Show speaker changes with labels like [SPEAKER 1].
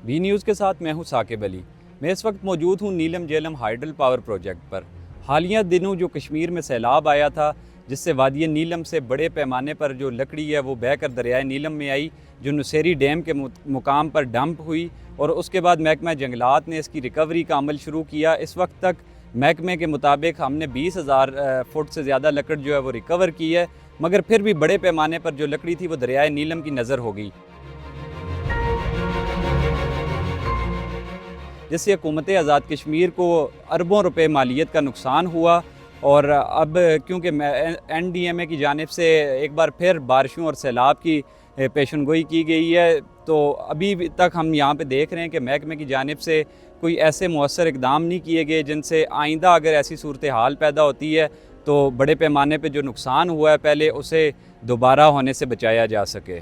[SPEAKER 1] B news के साथ मैं हूं साकिब अली। मैं इस वक्त मौजूद हूं नीलम झेलम हाइडल पावर प्रोजेक्ट पर। हालिया दिनों जो कश्मीर में सैलाब आया था, जिससे वादी नीलम से बड़े पैमाने पर जो लकड़ी है वो बहकर दरियाए नीलम में आई, जो नुसेरी डैम के मुकाम पर डंप हुई और उसके बाद महकमा जंगलात ने इसकी रिकवरी का अमल शुरू किया। इस वक्त तक महकमे के मुताबिक हमने 20,000 फुट से ज़्यादा लकड़ जो है वो रिकवर की है, मगर फिर भी बड़े पैमाने पर जो लकड़ी थी वो दरियाए नीलम की नज़र हो गई, जिससे हुकूमत आज़ाद कश्मीर को अरबों रुपए मालियत का नुकसान हुआ। और अब क्योंकि NDMA की जानिब से एक बार फिर बारिशों और सैलाब की पेशनगोई की गई है, तो अभी तक हम यहाँ पे देख रहे हैं कि महकमे की जानिब से कोई ऐसे मौसर इकदाम नहीं किए गए जिनसे आइंदा अगर ऐसी सूरत हाल पैदा होती है तो बड़े पैमाने पे जो नुकसान हुआ है पहले उसे दोबारा होने से बचाया जा सके।